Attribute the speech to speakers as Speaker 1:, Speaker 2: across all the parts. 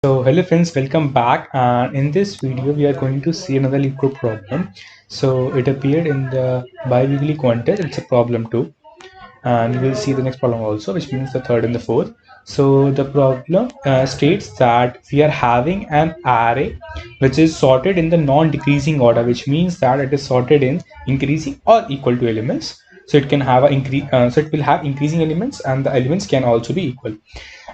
Speaker 1: So hello friends, welcome back, and in this video we are going to see another LeetCode problem. So it appeared in the bi-weekly contest. It's a problem 2, and we will see the next problem also, which means the third and the fourth. So the problem states that we are having an array which is sorted in the non-decreasing order, which means that it is sorted in increasing or equal to elements. So it can have a so it will have increasing elements, and the elements can also be equal.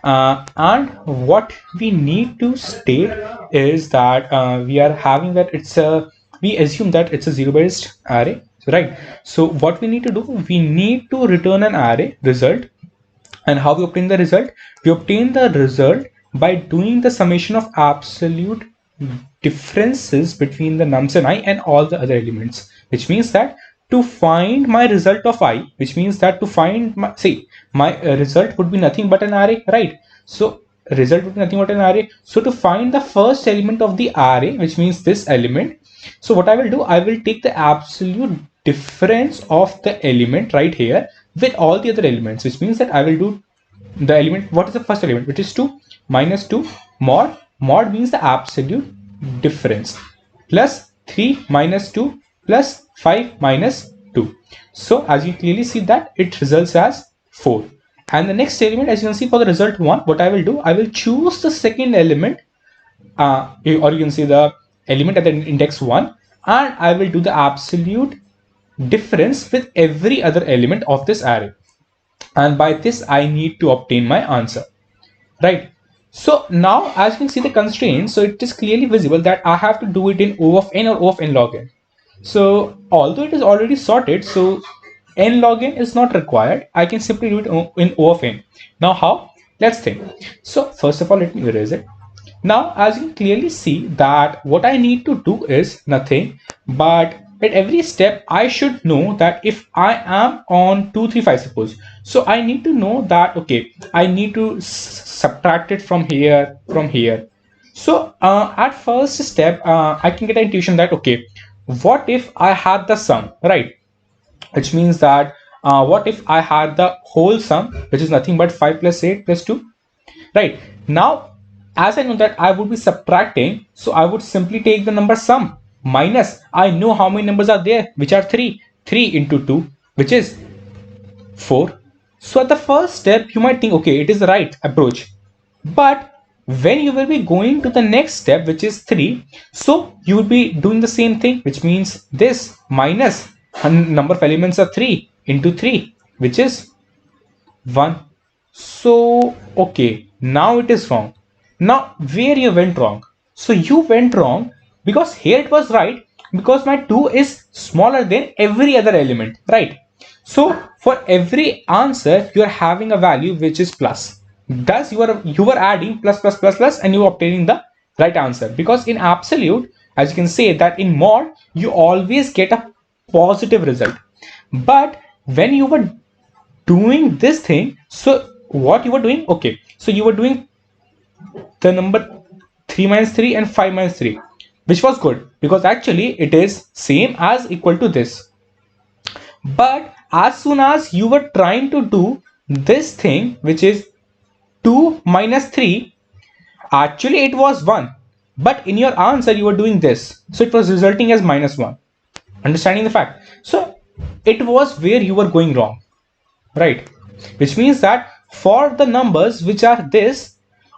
Speaker 1: And what we need to state is that we are having that we assume that it's a zero-based array, right? So what we need to do, we need to return an array result. And how we obtain the result? We obtain the result by doing the summation of absolute differences between the nums and I and all the other elements, which means that to find my result of I, which means that to find my, say, my result would be nothing but an array, right? So result would be nothing but an array. So to find the first element of the array, which means this element, so what I will do, I will take the absolute difference of the element right here with all the other elements, which means that I will do the element, what is the first element, which is 2 minus 2 mod means the absolute difference, plus 3 minus 2 plus 5 minus 2. So as you clearly see that it results as 4. And the next element, as you can see for the result 1, what I will do, I will choose the second element, or you can see the element at the index 1, and I will do the absolute difference with every other element of this array. And by this I need to obtain my answer, right? So now as you can see the constraint, so it is clearly visible that I have to do it in O of n or O of n log n. So although it is already sorted, so n log n is not required. I can simply do it in O of n. Now how? Let's think. So first of all, let me erase it. Now as you can clearly see that what I need to do is nothing but at every step I should know that if I am on 2 3 5, suppose, so I need to know that okay, I need to subtract it from here, so at first step I can get an intuition that okay, what if I had the sum, right? Which means that what if I had the whole sum, which is nothing but 5 plus 8 plus 2, right? Now as I know that I would be subtracting, so I would simply take the number sum minus, I know how many numbers are there, which are 3 into 2, which is 4. So at the first step you might think okay, it is the right approach, but when you will be going to the next step, which is 3, so you will be doing the same thing, which means this minus number of elements are 3 into 3, which is 1. So okay, now it is wrong. Now where you went wrong? So you went wrong because here it was right, because my 2 is smaller than every other element, right? So for every answer you are having a value which is plus. Thus you are adding plus plus plus plus and you are obtaining the right answer, because in absolute, as you can say that in mod you always get a positive result. But when you were doing this thing, so what you were doing, okay, so you were doing the number 3 minus 3 and 5 minus 3, which was good because actually it is same as equal to this. But as soon as you were trying to do this thing, which is 2 minus 3, actually it was 1, but in your answer you were doing this, so it was resulting as minus 1. Understanding the fact? So it was where you were going wrong, right? Which means that for the numbers which are this,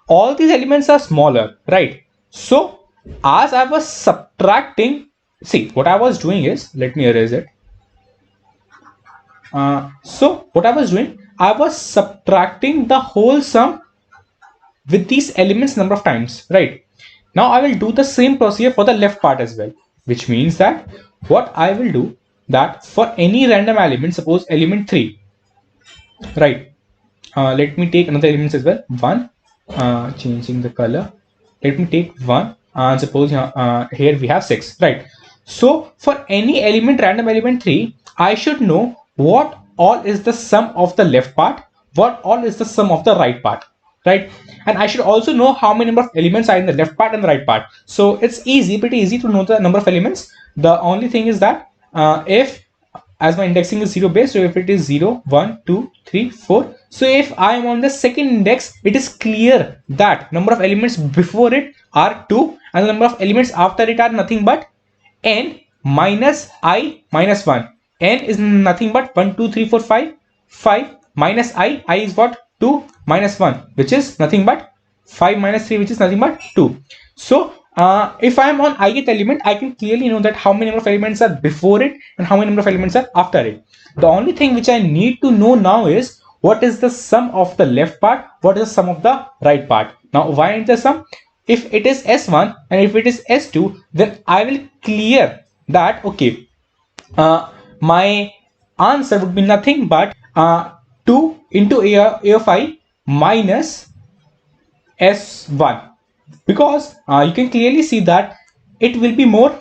Speaker 1: all these elements are smaller, right? So as I was subtracting, see what I was doing is, let me erase it. So what I was doing, I was subtracting the whole sum with these elements number of times, right? Now I will do the same procedure for the left part as well, which means that what I will do, that for any random element, suppose element 3, right? Let me take another elements as well, 1, changing the color, let me take 1, and suppose here we have 6, right? So for any element, random element 3, I should know what all is the sum of the left part, what all is the sum of the right part, right? And I should also know how many number of elements are in the left part and the right part. So it's easy, pretty easy to know the number of elements. The only thing is that if, as my indexing is 0 based, so if it is 0 1 2 3 4, So if I am on the second index, it is clear that number of elements before it are 2 and the number of elements after it are nothing but n minus I minus 1. N is nothing but 1, 2, 3, 4, 5. 5 minus I is what? 2 minus 1, which is nothing but 5 minus 3, which is nothing but 2. So if I am on ith element, I can clearly know that how many number of elements are before it and how many number of elements are after it. The only thing which I need to know now is what is the sum of the left part, what is the sum of the right part. Now why is the sum? If it is S1 and if it is S2, then I will clear that, okay, my answer would be nothing but 2 into a of I minus S1, because you can clearly see that it will be more,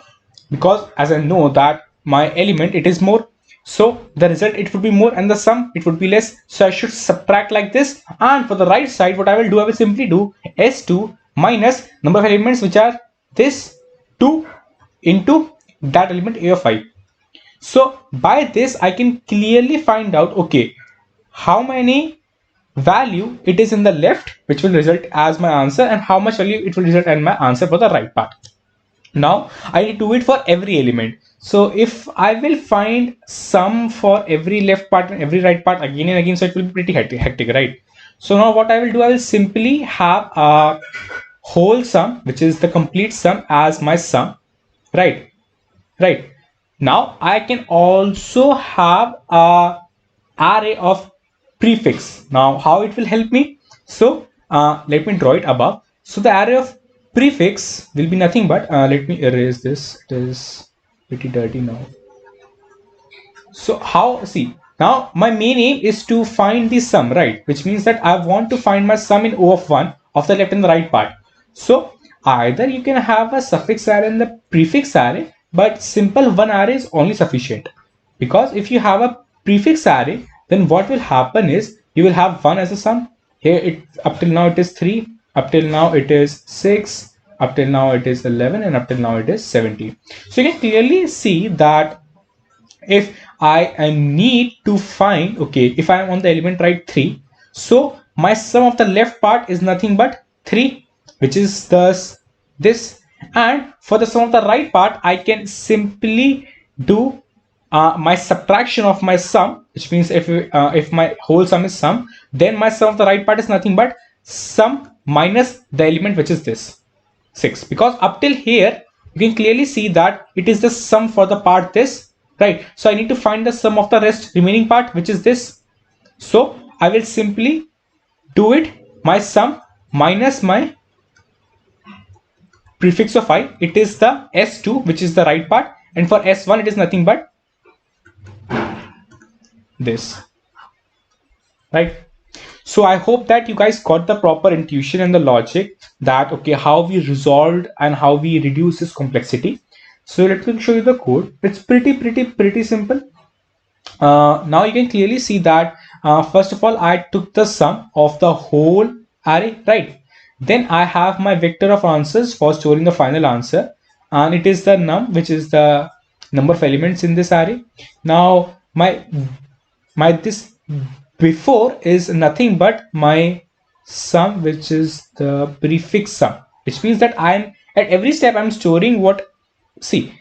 Speaker 1: because as I know that my element, it is more, so the result, it would be more, and the sum, it would be less. So I should subtract like this, and for the right side, what I will do, I will simply do S2 minus number of elements, which are this 2 into that element a of I. So by this I can clearly find out, okay, how many value it is in the left, which will result as my answer, and how much value it will result in my answer for the right part. Now I need to do it for every element. So if I will find sum for every left part and every right part again and again, so it will be pretty hectic, right? So now what I will do, I will simply have a whole sum, which is the complete sum, as my sum, right? Now I can also have a array of prefix. Now how it will help me? So let me draw it above. So the array of prefix will be nothing but let me erase this, it is pretty dirty now. So how, see, now my main aim is to find the sum, right? Which means that I want to find my sum in O of 1 of the left and the right part. So either you can have a suffix array and the prefix array, but simple one array is only sufficient, because if you have a prefix array, then what will happen is you will have 1 as a sum. Here it, up till now it is 3, up till now it is 6, up till now it is 11, and up till now it is 70. So you can clearly see that if I need to find, okay, if I am on the element right 3, so my sum of the left part is nothing but 3, which is thus this, and for the sum of the right part, I can simply do my subtraction of my sum, which means if my whole sum is sum, then my sum of the right part is nothing but sum minus the element, which is this 6, because up till here you can clearly see that it is the sum for the part this, right? So I need to find the sum of the rest remaining part, which is this. So I will simply do it, my sum minus my prefix of I, it is the S2, which is the right part, and for S1 it is nothing but this, right? So I hope that you guys got the proper intuition and the logic that, okay, how we resolved and how we reduce this complexity. So let me show you the code. It's pretty simple. Now you can clearly see that first of all, I took the sum of the whole array, right? Then I have my vector of answers for storing the final answer, and it is the num, which is the number of elements in this array. Now my this before is nothing but my sum, which is the prefix sum, which means that I'm at every step I'm storing what, see,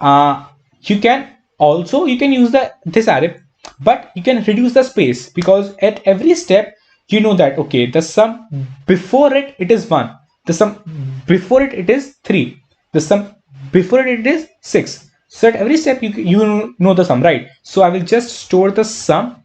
Speaker 1: you can use this array, but you can reduce the space, because at every step you know that, okay, the sum before it is 1, the sum before it is 3, the sum before it is 6. So at every step you know the sum, right? So I will just store the sum,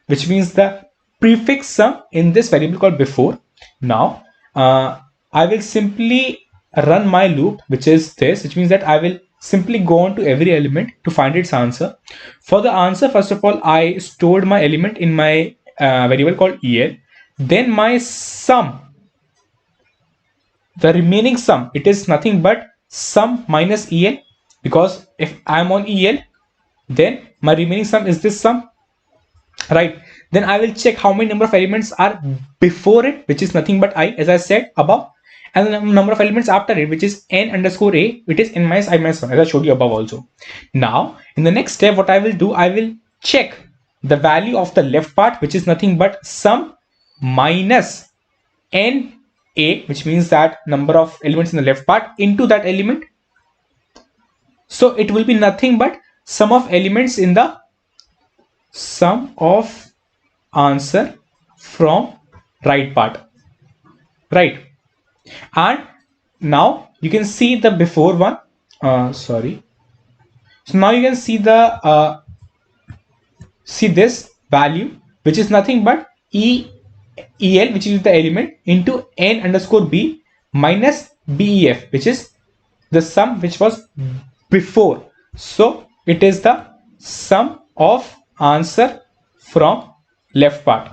Speaker 1: which means the prefix sum, in this variable called before. Now I will simply run my loop, which is this, which means that I will simply go on to every element to find its answer. For the answer, first of all, I stored my element in my variable called EL. Then my sum, the remaining sum, it is nothing but sum minus EL, because if I'm on EL, then my remaining sum is this sum, right? Then I will check how many number of elements are before it, which is nothing but I, as I said above, and the number of elements after it, which is n underscore a, it is n minus I minus 1, as I showed you above also. Now in the next step, what I will do, I will check the value of the left part, which is nothing but sum minus n a, which means that number of elements in the left part, into that element. So it will be nothing but sum of elements in the sum of answer from right part, right? And now you can see the before one. Sorry. So now you can see the see this value, which is nothing but el, which is the element, into n underscore b minus bef, which is the sum which was before. So it is the sum of answer from left part,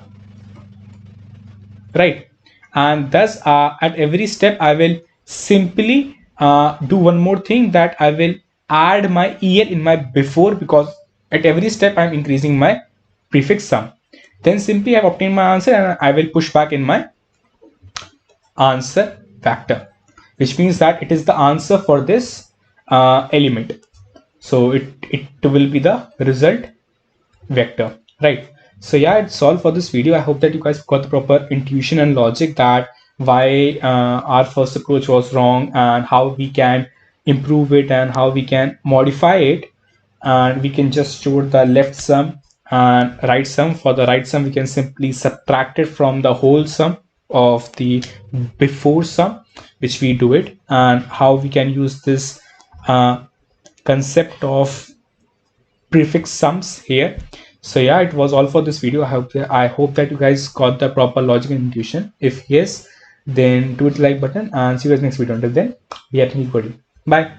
Speaker 1: right? And thus at every step I will simply do one more thing, that I will add my el in my before, because at every step I'm increasing my prefix sum. Then simply I've obtained my answer, and I will push back in my answer factor, which means that it is the answer for this element. So it will be the result vector, right? So yeah, it's all for this video. I hope that you guys got the proper intuition and logic that why our first approach was wrong, and how we can improve it, and how we can modify it. And we can just store the left sum and right sum. For the right sum, we can simply subtract it from the whole sum of the before sum, which we do it. And how we can use this concept of prefix sums here. So yeah, it was all for this video. I hope that you guys got the proper logic and intuition. If yes, then do hit the like button, and see you guys next video. Until then, be at any. Bye.